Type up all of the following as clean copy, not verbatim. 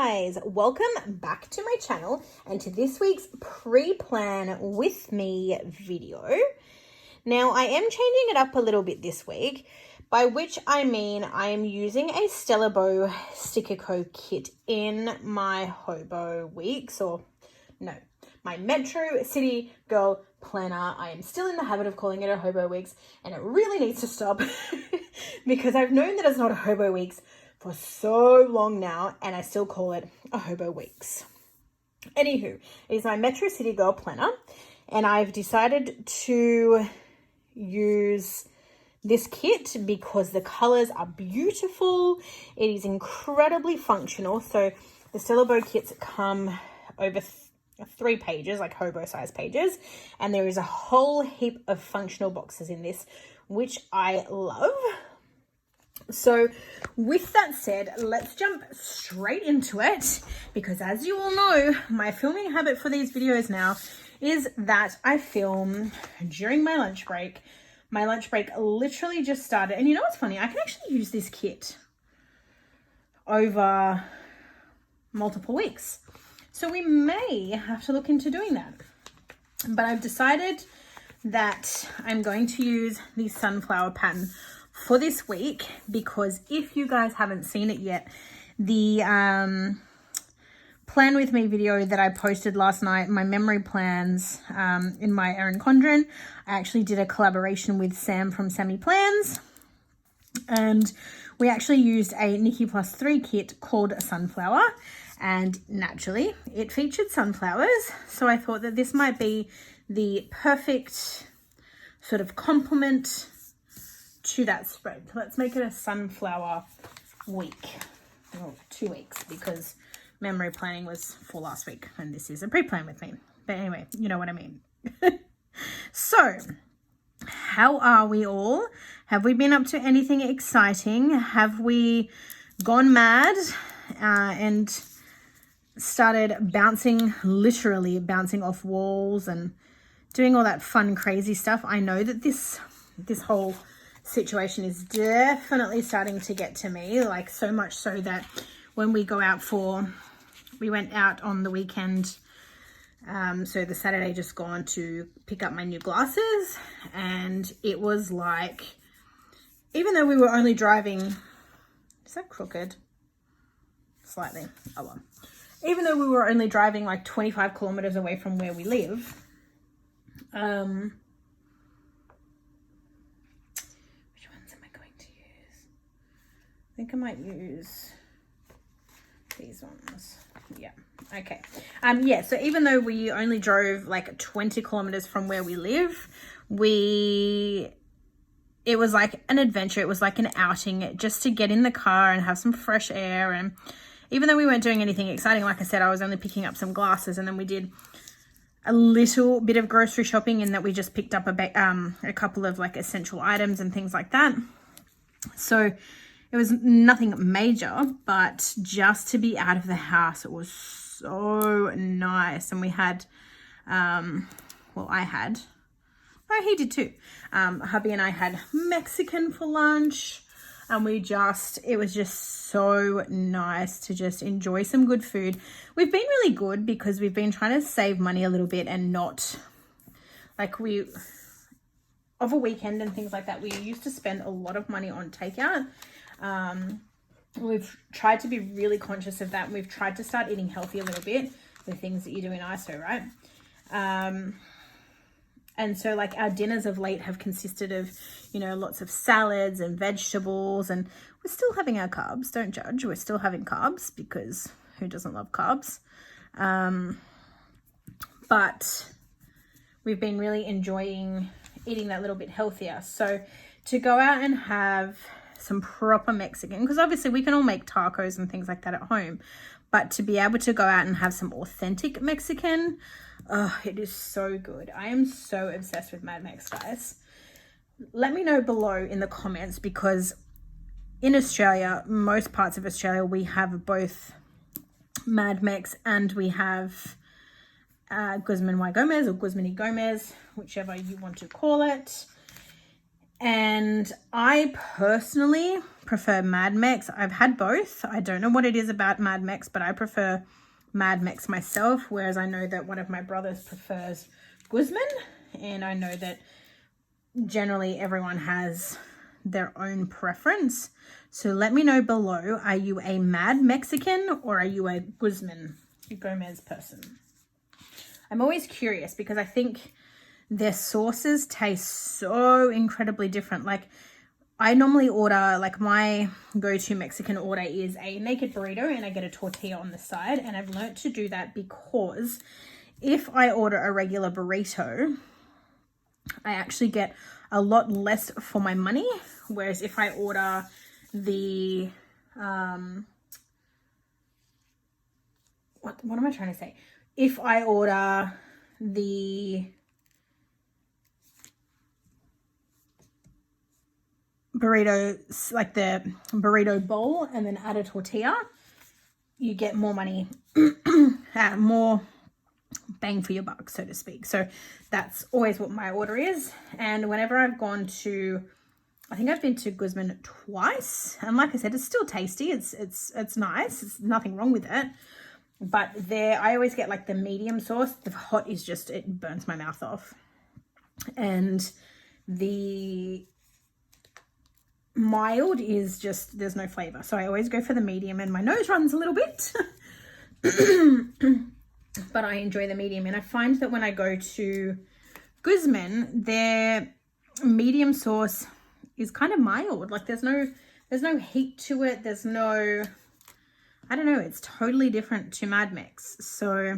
guys, welcome back to my channel and to this week's pre-plan with me video. Now I am changing it up a little bit this week, by which I mean I am using a Stella Bow Sticker Co kit in my Hobo Weeks, or no, my Metro City Girl Planner. I am still in the habit of calling it a Hobo Weeks, and it really needs to stop because I've known that it's not a Hobo Weeks for so long now, and I still call it a Hobo Weeks. Anywho, it is my Metro City Girl Planner, and I've decided to use this kit because the colors are beautiful. It is incredibly functional. So the Stella Bow kits come over 3 pages, like hobo size pages, and there is a whole heap of functional boxes in this, which I love. So with that said, let's jump straight into it, because as you all know, my filming habit for these videos now is that I film during my lunch break. My lunch break literally just started, and you know what's funny? I can actually use this kit over multiple weeks. So we may have to look into doing that. But I've decided that I'm going to use the sunflower pattern for this week, because if you guys haven't seen it yet, the plan with me video that I posted last night, my memory plans in my Erin Condren, I actually did a collaboration with Sam from Sammy Plans, and we actually used a Nikki Plus 3 kit called Sunflower, and naturally it featured sunflowers, so I thought that this might be the perfect sort of complement to that spread. Let's make it a sunflower week, or 2 weeks, because memory planning was for last week and this is a pre-plan with me. But anyway, you know what I mean. So how are we all? Have we been up to anything exciting? Have we gone mad and started literally bouncing off walls and doing all that fun crazy stuff? I know that this whole situation is definitely starting to get to me, like so much so that when we went out on the weekend, so the Saturday just gone, to pick up my new glasses, and it was like, even though we were only driving, is that crooked? Slightly. Oh well. Even though we were only driving like 25 kilometers away from where we live, which ones am I going to use? I think I might use these ones. Yeah. Okay. Yeah, so even though we only drove like 20 kilometers from where we live, it was like an adventure. It was like an outing just to get in the car and have some fresh air. And even though we weren't doing anything exciting, like I said, I was only picking up some glasses, and then we did a little bit of grocery shopping in that we just picked up a couple of like essential items and things like that. So it was nothing major, but just to be out of the house, it was so nice. And we had, he did too. Hubby and I had Mexican for lunch, and it was just so nice to just enjoy some good food. We've been really good because we've been trying to save money a little bit, and not like of a weekend and things like that. We used to spend a lot of money on takeout. We've tried to be really conscious of that, and we've tried to start eating healthy a little bit, the things that you do in ISO, right? And so like our dinners of late have consisted of, lots of salads and vegetables, and we're still having our carbs. Don't judge. We're still having carbs, because who doesn't love carbs? But we've been really enjoying eating that little bit healthier. So to go out and have some proper Mexican, because obviously we can all make tacos and things like that at home, but to be able to go out and have some authentic Mexican, oh, it is so good. I am so obsessed with Mad Mex, guys. Let me know below in the comments, because in Australia, most parts of Australia, we have both Mad Mex and we have Guzman y Gomez, or Guzman y Gomez, whichever you want to call it. And I personally prefer Mad Mex. I've had both. I don't know what it is about Mad Mex, but I prefer Mad Mex myself, whereas I know that one of my brothers prefers Guzman, and I know that generally everyone has their own preference. So let me know below, are you a Mad Mexican or are you a Gomez person? I'm always curious because I think their sauces taste so incredibly different. Like, I normally order, like, my go-to Mexican order is a naked burrito and I get a tortilla on the side, and I've learned to do that because if I order a regular burrito, I actually get a lot less for my money, whereas if I order the what am I trying to say? If I order the burrito, like the burrito bowl, and then add a tortilla, you get more money, more bang for your buck, so to speak. So that's always what my order is. And whenever I've gone to, I think I've been to Guzman twice, and like I said, it's still tasty. It's nice. It's nothing wrong with it. But there, I always get like the medium sauce. The hot is just, it burns my mouth off. And the mild is just, there's no flavor. So I always go for the medium, and my nose runs a little bit. But I enjoy the medium. And I find that when I go to Guzman, their medium sauce is kind of mild. Like, there's no heat to it. There's no, I don't know, it's totally different to Mad Mex. So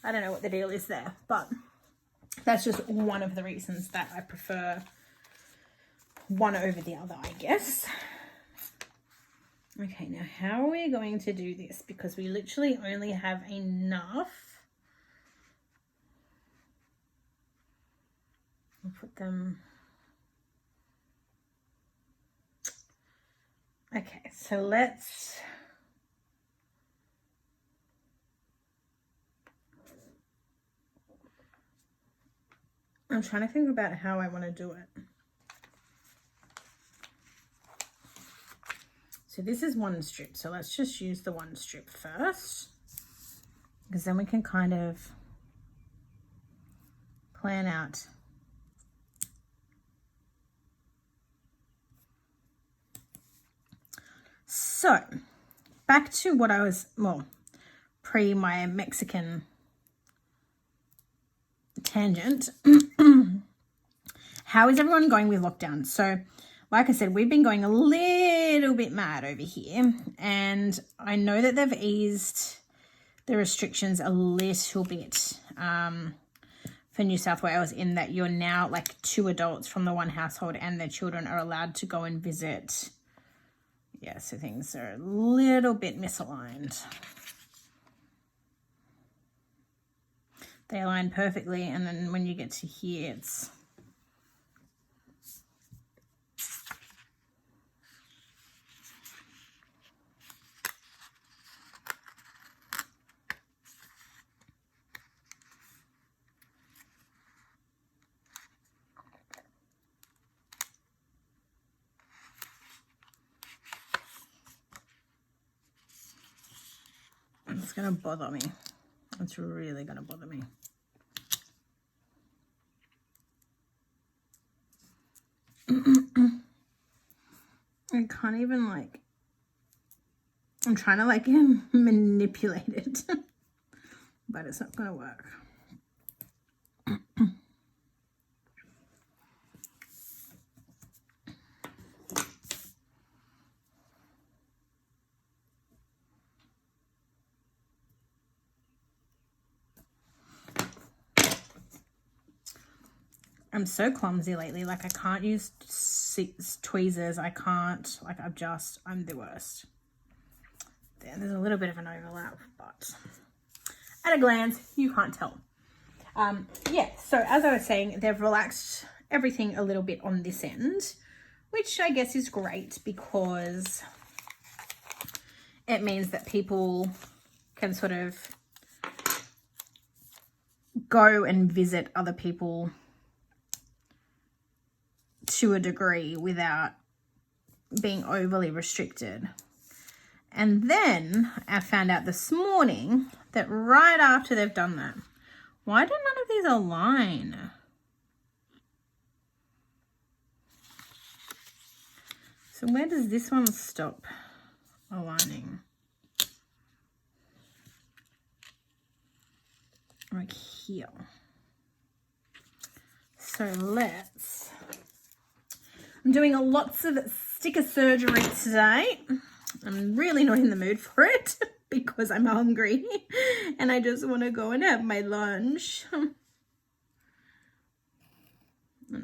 I don't know what the deal is there, but that's just one of the reasons that I prefer one over the other, I guess. Okay, now how are we going to do this? Because we literally only have enough. I'll put them. Okay, so let's. I'm trying to think about how I want to do it. So this is one strip, so let's just use the one strip first, because then we can kind of plan out. So back to what I was, well, pre my Mexican tangent. How is everyone going with lockdown? So like I said, we've been going a little bit mad over here, and I know that they've eased the restrictions a little bit for New South Wales, in that you're now, like, 2 adults from the one household and their children are allowed to go and visit. Yeah, so things are a little bit misaligned. They align perfectly, and then when you get to here, it's... It's going to bother me. It's really going to bother me. I can't even, like, I'm trying to, like, manipulate it, but it's not going to work. I'm so clumsy lately. Like, I can't use tweezers. I can't, like, I'm the worst. There's a little bit of an overlap, but at a glance, you can't tell. Yeah, so as I was saying, they've relaxed everything a little bit on this end, which I guess is great because it means that people can sort of go and visit other people to a degree without being overly restricted. And then I found out this morning that right after they've done that, why do none of these align? So where does this one stop aligning? Right here. So I'm doing lots of sticker surgery today. I'm really not in the mood for it because I'm hungry and I just want to go and have my lunch. And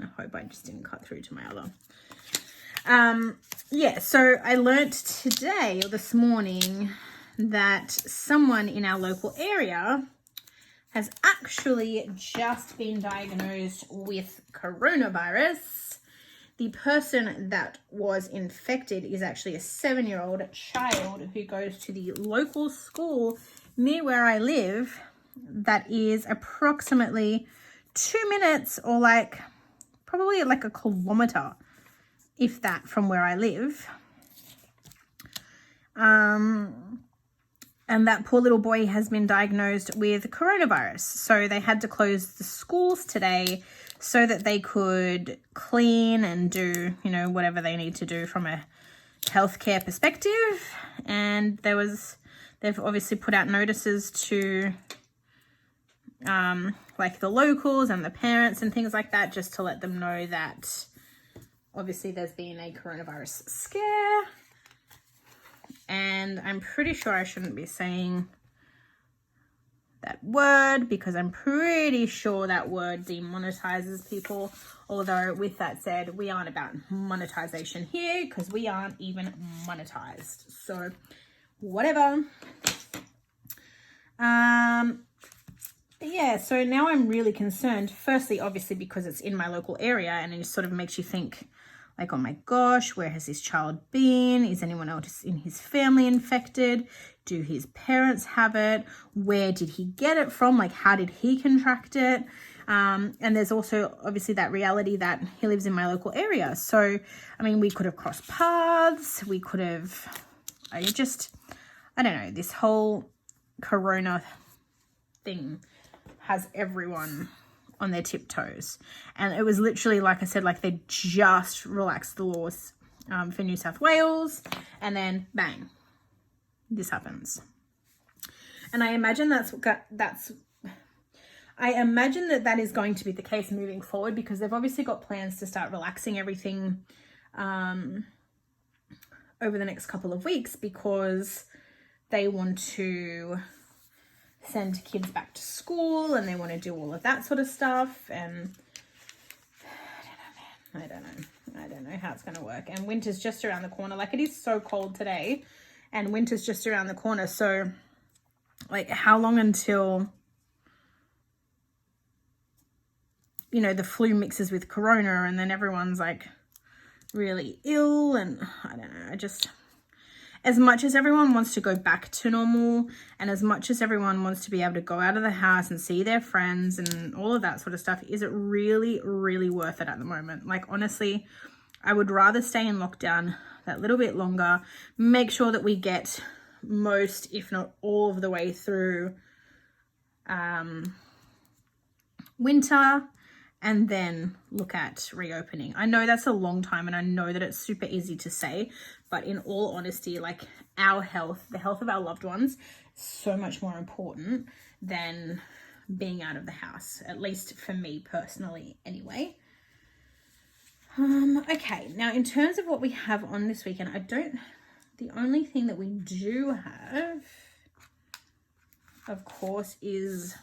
I hope I just didn't cut through to my other. Yeah, so I learnt today or this morning that someone in our local area has actually just been diagnosed with coronavirus. The person that was infected is actually a 7-year-old child who goes to the local school near where I live that is approximately 2 minutes or probably like a kilometer, if that, from where I live. And that poor little boy has been diagnosed with coronavirus. So they had to close the schools today so that they could clean and do, whatever they need to do from a healthcare perspective. And they've obviously put out notices to the locals and the parents and things like that, just to let them know that obviously there's been a coronavirus scare. And I'm pretty sure I shouldn't be saying that word because I'm pretty sure that word demonetizes people. Although with that said, we aren't about monetization here because we aren't even monetized. So whatever. Yeah, so now I'm really concerned. Firstly, obviously, because it's in my local area and it sort of makes you think, like, oh my gosh, where has this child been? Is anyone else in his family infected? Do his parents have it? Where did he get it from? Like, how did he contract it? And there's also obviously that reality that he lives in my local area. So, I mean, we could have crossed paths. We could have, I don't know, this whole corona thing has everyone on their tiptoes. And it was literally, like I said, like they just relaxed the laws for New South Wales, and then bang, this happens. And I imagine that is going to be the case moving forward, because they've obviously got plans to start relaxing everything over the next couple of weeks, because they want to send kids back to school and they want to do all of that sort of stuff. And I don't know how it's going to work. And winter's just around the corner. Like, it is so cold today and winter's just around the corner. So like, how long until, the flu mixes with corona and then everyone's like really ill? And I don't know, as much as everyone wants to go back to normal and as much as everyone wants to be able to go out of the house and see their friends and all of that sort of stuff, is it really, really worth it at the moment? Like, honestly, I would rather stay in lockdown that little bit longer, make sure that we get most, if not all of the way through winter, and then look at reopening. I know that's a long time and I know that it's super easy to say, but in all honesty, like, our health, the health of our loved ones, is so much more important than being out of the house, at least for me personally anyway. Okay, now in terms of what we have on this weekend, the only thing that we do have, of course, is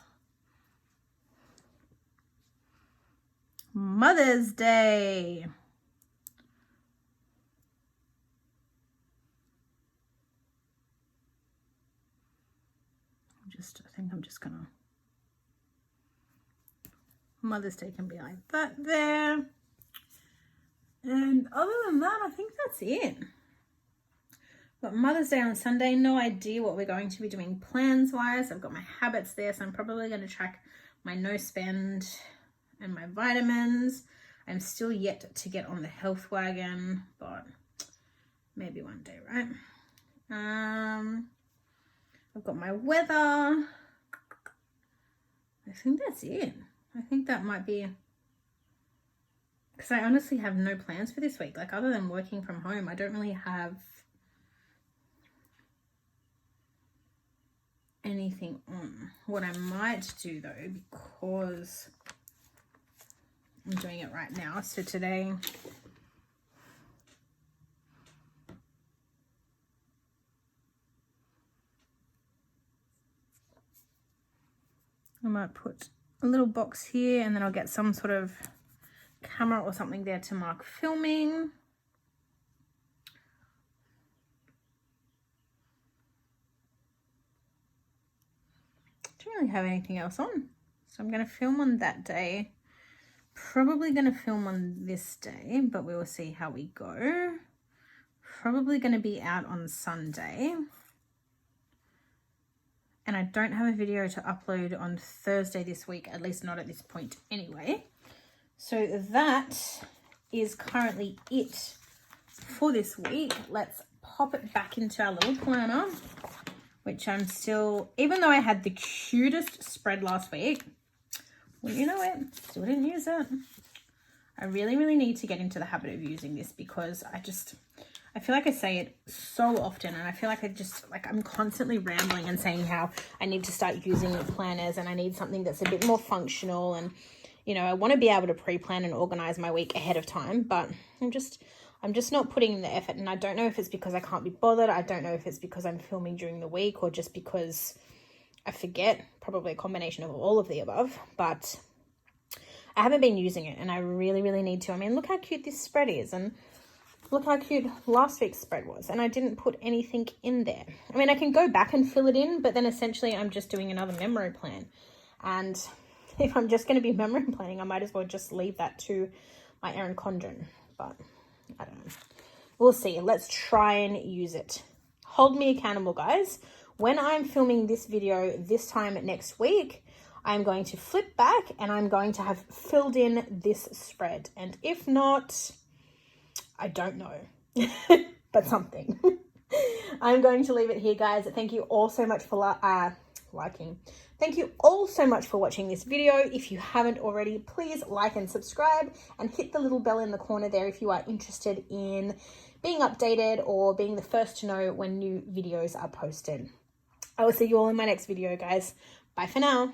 Mother's Day. I think I'm just gonna, Mother's Day can be like that there. And other than that, I think that's it. But Mother's Day on Sunday, no idea what we're going to be doing plans-wise. I've got my habits there, so I'm probably going to track my no spend and my vitamins. I'm still yet to get on the health wagon, but maybe one day, right? I've got my weather. I think that's it. I think that might be, because I honestly have no plans for this week. Like, other than working from home, I don't really have anything on. What I might do though, because I'm doing it right now, so today I might put a little box here, and then I'll get some sort of camera or something there to mark filming. Don't really have anything else on, so I'm going to film on that day. Probably going to film on this day, but we will see how we go. Probably going to be out on Sunday, and I don't have a video to upload on Thursday this week, at least not at this point anyway. So that is currently it for this week. Let's pop it back into our little planner, which I'm still, even though I had the cutest spread last week, well, you know it, still didn't use it. I really, really need to get into the habit of using this, because I feel like I say it so often, and I feel like I'm constantly rambling and saying how I need to start using planners, and I need something that's a bit more functional, and you know, I want to be able to pre-plan and organize my week ahead of time, but I'm just not putting in the effort. And I don't know if it's because I can't be bothered. I don't know if it's because I'm filming during the week, or just because I forget, probably a combination of all of the above, but I haven't been using it, and I really, really need to. I mean, look how cute this spread is, and look how cute last week's spread was, and I didn't put anything in there. I mean, I can go back and fill it in, but then essentially I'm just doing another memory plan. And if I'm just going to be memory planning, I might as well just leave that to my Erin Condren. But I don't know. We'll see. Let's try and use it. Hold me accountable, guys. When I'm filming this video this time next week, I'm going to flip back and I'm going to have filled in this spread. And if not, I don't know, but something. I'm going to leave it here, guys. Thank you all so much for liking. Thank you all so much for watching this video. If you haven't already, please like and subscribe, and hit the little bell in the corner there if you are interested in being updated or being the first to know when new videos are posted. I will see you all in my next video, guys. Bye for now.